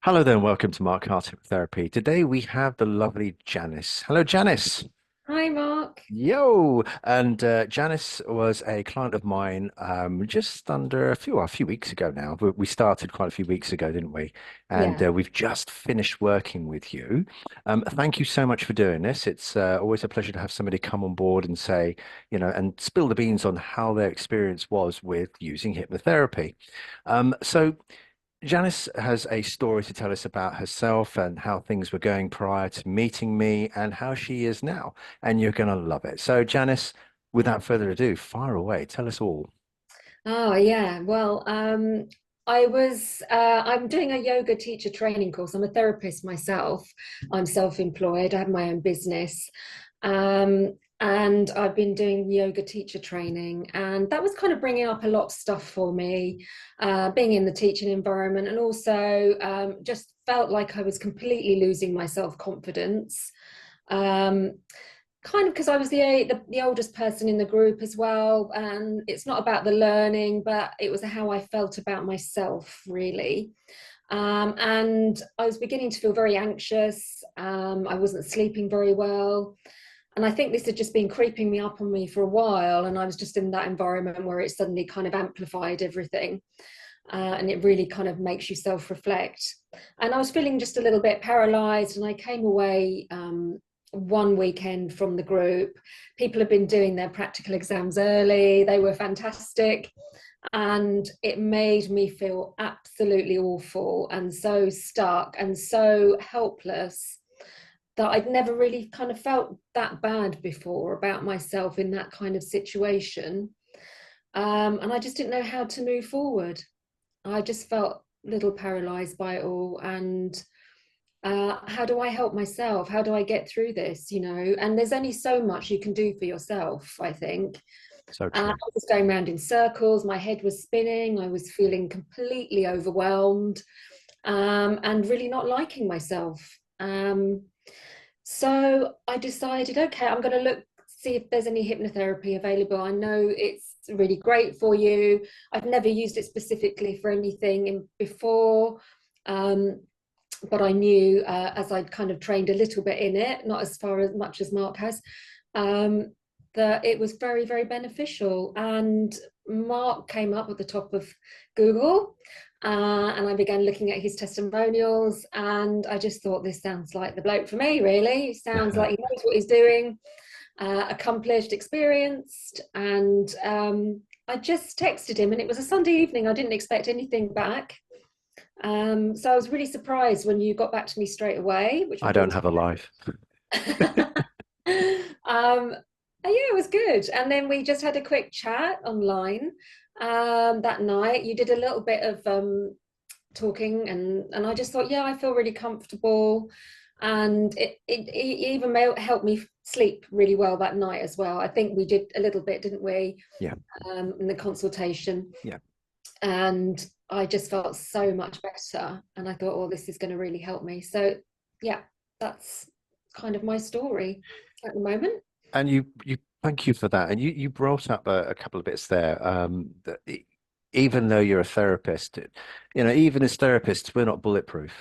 Hello there, and welcome to Mark Hart Hypnotherapy. Today we have the lovely Janice. Hello, Janice. Hi, Mark. Yo, and Janice was a client of mine just under a few weeks ago now. We started quite a few weeks ago, didn't we? And Yeah. we've just finished working with you. Thank you so much for doing this. It's always a pleasure to have somebody come on board and say, and spill the beans on how their experience was with using hypnotherapy. So Janice has a story to tell us about herself and how things were going prior to meeting me and how she is now. And you're going to love it. So, Janice, without further ado, fire away. Tell us all. Oh, yeah. I'm doing a yoga teacher training course. I'm a therapist myself. I'm self-employed. I have my own business. And I've been doing yoga teacher training, and that was kind of bringing up a lot of stuff for me, being in the teaching environment, and also just felt like I was completely losing my self-confidence. Um, Kind of because I was the oldest person in the group as well, and it's not about the learning, but it was how I felt about myself, really. And I was beginning to feel very anxious. I wasn't sleeping very well, and I think this had just been creeping me up on me for a while, and I was just in that environment where it suddenly kind of amplified everything. And it really kind of makes you self-reflect. And I was feeling just a little bit paralyzed, and I came away one weekend from the group. People had been doing their practical exams early, they were fantastic. And it made me feel absolutely awful and so stuck and so helpless that I'd never really kind of felt that bad before about myself in that kind of situation. And I just didn't know how to move forward. I just felt a little paralyzed by it all. And how do I help myself? How do I get through this? And there's only so much you can do for yourself, I think. So I true. was going around in circles, my head was spinning, I was feeling completely overwhelmed, and really not liking myself. So I decided, okay, I'm going to see if there's any hypnotherapy available. I know it's really great for you. I've never used it specifically for anything before. Um, but I knew, as I'd kind of trained a little bit in it, not as far as much as Mark has, um, that it was very, very beneficial. And Mark came up at the top of Google, and I began looking at his testimonials, and I just thought, this sounds like the bloke for me, really. He sounds like he knows what he's doing, accomplished, experienced, and I just texted him, and it was a Sunday evening. I didn't expect anything back. So I was really surprised when you got back to me straight away, which I I don't thought have a life. was yeah, it was good. And then we just had a quick chat online that night. You did a little bit of talking, and I just thought, yeah, I feel really comfortable. And it even helped me sleep really well that night as well. I think we did a little bit, didn't we, Yeah. in the consultation? Yeah. And I just felt so much better. And I thought, oh, this is going to really help me. So, yeah, that's kind of my story at the moment. And you thank you for that. And you brought up a couple of bits there. That even though you're a therapist, even as therapists, we're not bulletproof.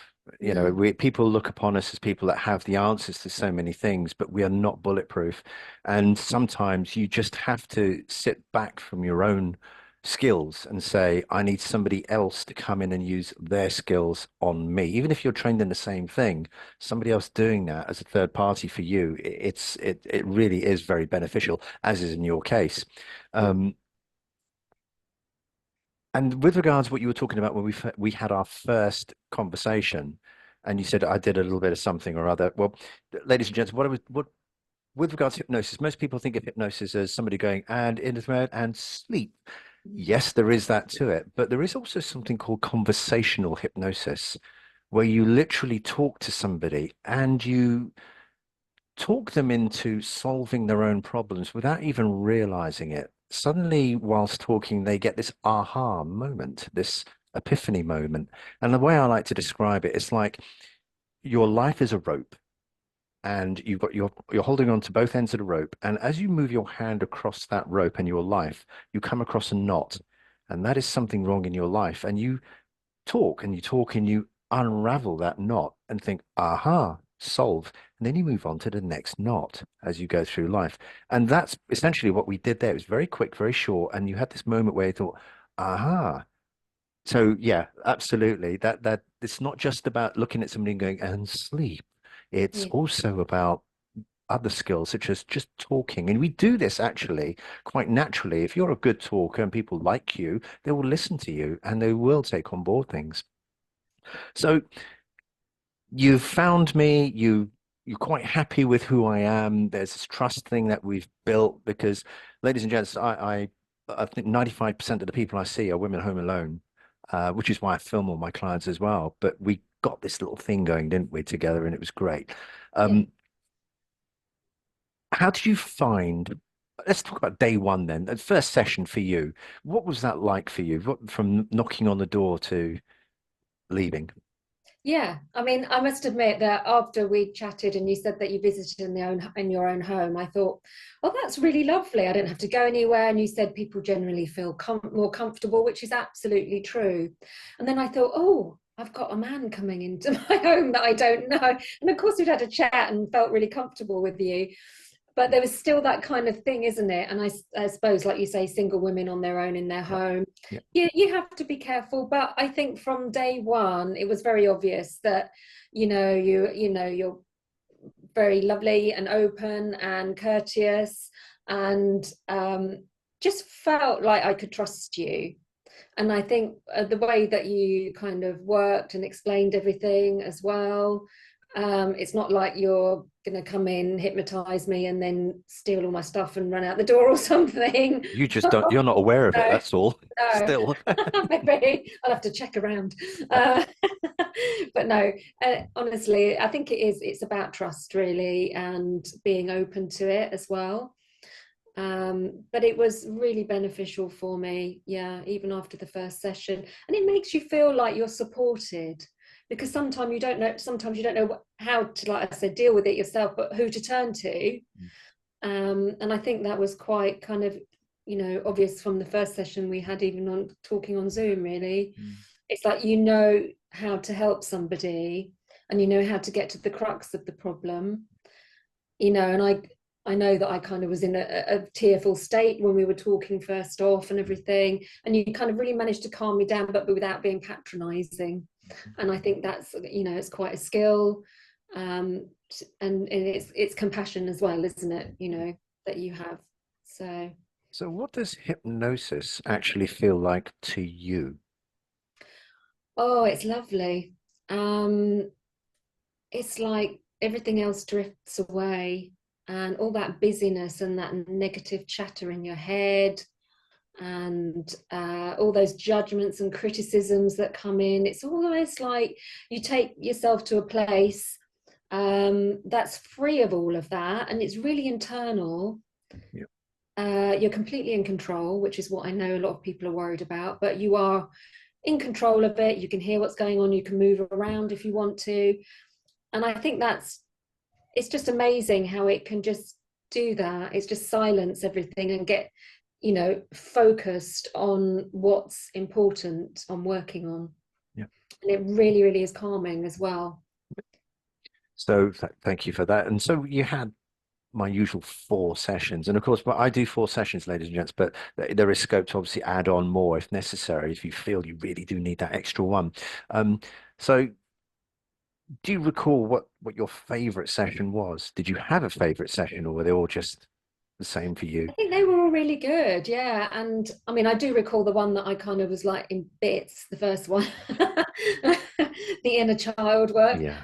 No. People look upon us as people that have the answers to so many things, but we are not bulletproof. And sometimes you just have to sit back from your own skills and say, I need somebody else to come in and use their skills on me. Even if you're trained in the same thing, somebody else doing that as a third party for you, it really is very beneficial, as is in your case. Um, and with regards to what you were talking about when we had our first conversation, and you said I did a little bit of something or other. Well, ladies and gents, what with regards to hypnosis, most people think of hypnosis as somebody going and into the bed and sleep. Yes, there is that to it, but there is also something called conversational hypnosis, where you literally talk to somebody and you talk them into solving their own problems without even realizing it. Suddenly, whilst talking, they get this aha moment, this epiphany moment. And the way I like to describe it is like your life is a rope and you're holding on to both ends of the rope. And as you move your hand across that rope and your life, you come across a knot. And that is something wrong in your life. And you talk and you talk and you unravel that knot and think, aha, solve. And then you move on to the next knot as you go through life. And that's essentially what we did there. It was very quick, very short. And you had this moment where you thought, aha. So yeah, absolutely. That it's not just about looking at somebody and going and sleep. It's Yeah. also about other skills such as just talking. And we do this actually quite naturally. If you're a good talker and people like you, they will listen to you and they will take on board things. So you've found me, you're quite happy with who I am. There's this trust thing that we've built because, ladies and gents, I think 95% of the people I see are women home alone, which is why I film all my clients as well. But we got this little thing going, didn't we, together, and it was great. Yeah. Um, how did you find? Let's talk about day one then. The first session for you. What was that like for you? From knocking on the door to leaving? Yeah, I mean, I must admit that after we chatted and you said that you visited in your own home, I thought, oh, that's really lovely. I don't have to go anywhere. And you said people generally feel more comfortable, which is absolutely true. And then I thought, oh, I've got a man coming into my home that I don't know. And of course, we'd had a chat and felt really comfortable with you. But there was still that kind of thing, isn't it? And I suppose, like you say, single women on their own in their Yeah, home, yeah. you have to be careful. But I think from day one, it was very obvious that, you're very lovely and open and courteous, and just felt like I could trust you. And I think the way that you kind of worked and explained everything as well, it's not like you're going to come in, hypnotize me, and then steal all my stuff and run out the door or something. You just don't, you're not aware of it, No, that's all. no. Still. Maybe I'll have to check around. Uh, but no, honestly, I think it's about trust really and being open to it as well. But it was really beneficial for me, yeah, even after the first session. And it makes you feel like you're supported because sometimes you don't know how to, like I said, deal with it yourself, but who to turn to. And I think that was quite kind of, obvious from the first session we had, even on talking on Zoom, really. Mm. It's like you know how to help somebody and you know how to get to the crux of the problem, and I know that I kind of was in a tearful state when we were talking first off and everything, and you kind of really managed to calm me down, but without being patronizing. And I think that's, it's quite a skill, and it's compassion as well, isn't it? That you have. So, So what does hypnosis actually feel like to you? oh, it's lovely. It's like everything else drifts away, and all that busyness and that negative chatter in your head, and all those judgments and criticisms that come in. It's almost like you take yourself to a place that's free of all of that, and it's really internal. Yeah. You're completely in control, which is what I know a lot of people are worried about, but you are in control of it. You can hear what's going on, you can move around if you want to. And I think it's just amazing how it can just do that. It's just silence everything and get, focused on what's important on working on. Yeah. And it really, really is calming as well. So thank you for that. And so you had my usual 4 sessions. And of course, but I do 4 sessions, ladies and gents, but there is scope to obviously add on more if necessary, if you feel you really do need that extra one. So do you recall what your favorite session was? Did you have a favorite session or were they all just the same for you? I think they were all really good, yeah. And I mean, I do recall the one that I kind of was like in bits, the first one, the inner child work. Yeah.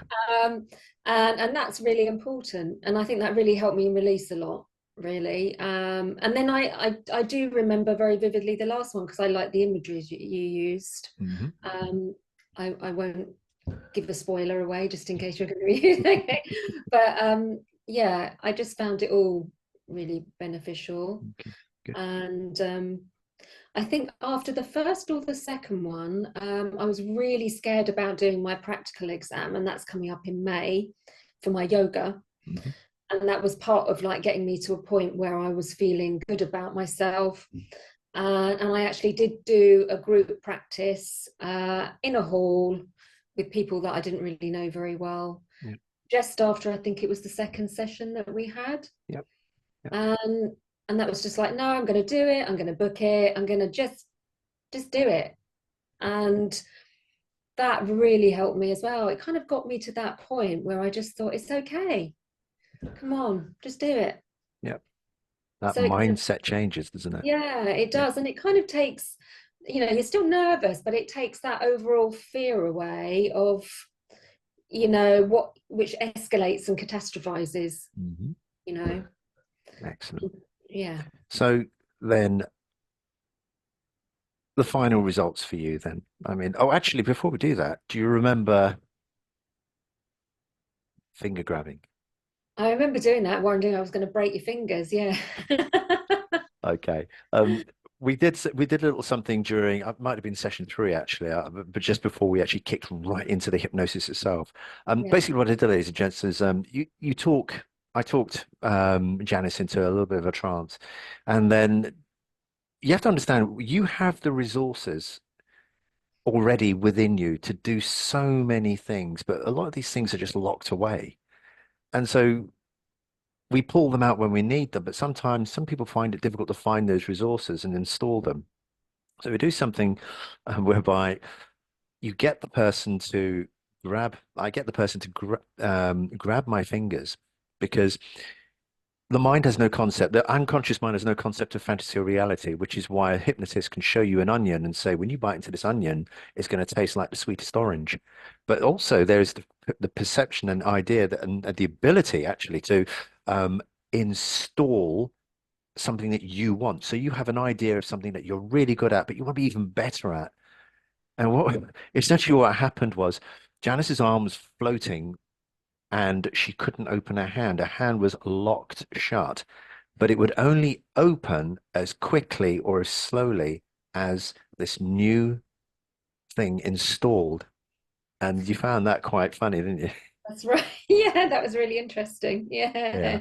Um, and that's really important. And I think that really helped me release a lot, really. And then I do remember very vividly the last one because I like the images you used. Hmm. I won't give a spoiler away just in case you're going to be using it. But yeah, I just found it all really beneficial. Okay, good. And I think after the first or the second one, I was really scared about doing my practical exam, and that's coming up in May for my yoga. Hmm. And that was part of like getting me to a point where I was feeling good about myself. And I actually did do a group practice in a hall with people that I didn't really know very well. Yeah. Just after, I think it was the second session that we had. Yep. Yep. Um, and that was just like, no, I'm going to do it. I'm going to book it. I'm going to just do it. And that really helped me as well. It kind of got me to that point where I just thought, it's okay. Come on, just do it. Yep. That So it kind of, mindset changes, doesn't it? yeah, it Yeah. does. And it kind of takes, you're still nervous, but it takes that overall fear away of, which escalates and catastrophizes, Hmm. you know. Excellent. Yeah. So then the final results for you then. I mean, oh, actually, before we do that, do you remember finger grabbing? I remember doing that, wondering I was going to break your fingers. Yeah. Okay. We did a little something during, it might have been session three actually, but just before we actually kicked right into the hypnosis itself. Yeah. Basically what I did, ladies and gents, is I talked Janice into a little bit of a trance, and then you have to understand you have the resources already within you to do so many things, but a lot of these things are just locked away. And so we pull them out when we need them, but sometimes some people find it difficult to find those resources and install them. So we do something whereby you get the person to I get the person to grab my fingers, because the mind has no concept, the unconscious mind has no concept of fantasy or reality, which is why a hypnotist can show you an onion and say, when you bite into this onion, it's going to taste like the sweetest orange. But also there is the perception and idea that, and the ability actually to um, install something that you want. So you have an idea of something that you're really good at, but you want to be even better at. And what essentially what happened was Janice's arm was floating and she couldn't open her hand. Her hand was locked shut, but it would only open as quickly or as slowly as this new thing installed. And you found that quite funny, didn't you? That's right. Yeah, that was really interesting. Yeah. Yeah.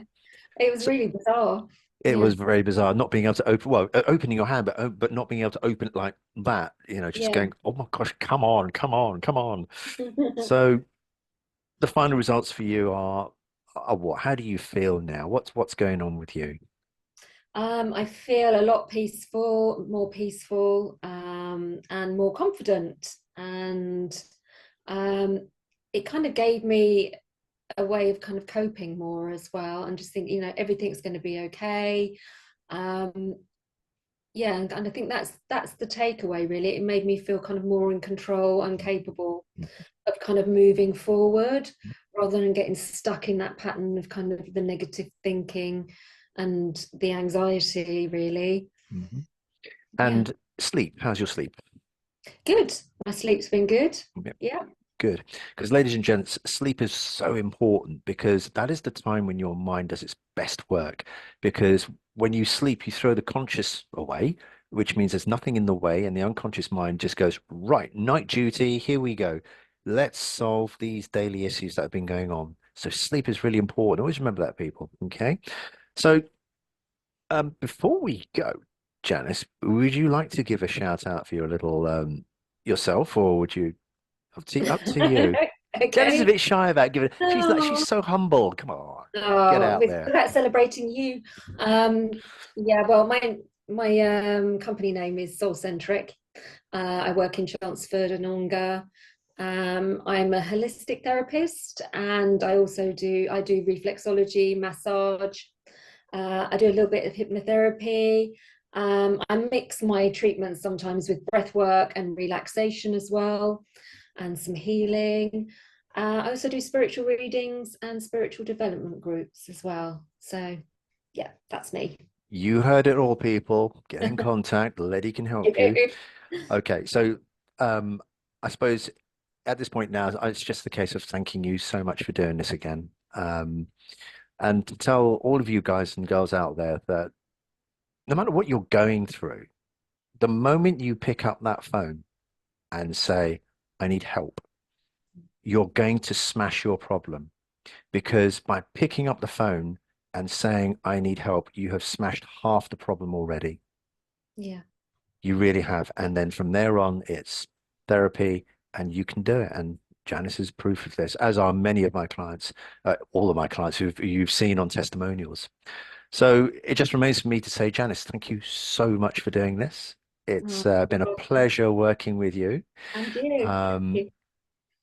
It was So really bizarre. it Yeah. was very bizarre not being able to open, well, opening your hand, but not being able to open it like that, just Yeah. going, oh my gosh, come on, come on, come on. So the final results for you are what? How do you feel now? What's going on with you? I feel a lot more peaceful, and more confident. And um, it kind of gave me a way of kind of coping more as well, and just think, everything's going to be okay. Um, yeah, and I think that's the takeaway really. It made me feel kind of more in control and capable of kind of moving forward, rather than getting stuck in that pattern of kind of the negative thinking and the anxiety really. Mhm. Yeah. And sleep, how's your sleep? Good. My sleep's been good. Yeah, Yeah. good. Because, ladies and gents, sleep is so important because that is the time when your mind does its best work. Because when you sleep, you throw the conscious away, which means there's nothing in the way, and the unconscious mind just goes, right, night duty, here we go. Let's solve these daily issues that have been going on. So, sleep is really important. Always remember that, people. Okay. So, before we go, Janice, would you like to give a shout out for your little yourself, or would you up to you? Janice is a Okay. bit shy about giving. She's Oh, so humble. Come on, get oh, out it's there. about celebrating you. Yeah, well, my company name is Soul Centric. I work in Chelmsford and Ongar. I'm a holistic therapist, and I do reflexology, massage. I do a little bit of hypnotherapy. I mix my treatments sometimes with breath work and relaxation as well, and some healing. I also do spiritual readings and spiritual development groups as well. So, yeah, that's me. You heard it all, people. Get in contact. The lady can help you. Okay, so I suppose at this point now, it's just the case of thanking you so much for doing this again. And to tell all of you guys and girls out there that no matter what you're going through, the moment you pick up that phone and say, I need help, you're going to smash your problem, because by picking up the phone and saying, I need help, you have smashed half the problem already. Yeah. You really have. And then from there on, it's therapy and you can do it. And Janice is proof of this, as are many of my clients, all of my clients who you've seen on testimonials. So it just remains for me to say, Janice, thank you so much for doing this. Oh, It's been a you're welcome. pleasure working with you. And you. Thank Um, you.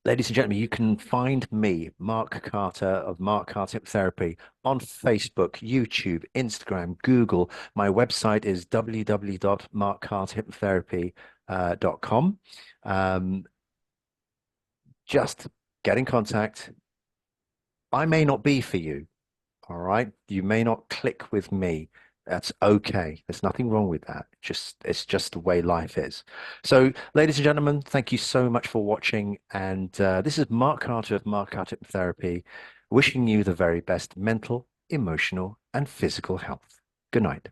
Ladies and gentlemen, you can find me, Mark Carter of Mark Carter Hypnotherapy, on Facebook, YouTube, Instagram, Google. My website is www.markcarterhypnotherapy.com. Um, just get in contact. I may not be for you. All right. You may not click with me. That's okay. There's nothing wrong with that. Just it's just the way life is. So, ladies and gentlemen, thank you so much for watching. And this is Mark Carter of Mark Carter Therapy, wishing you the very best mental, emotional, and physical health. Good night.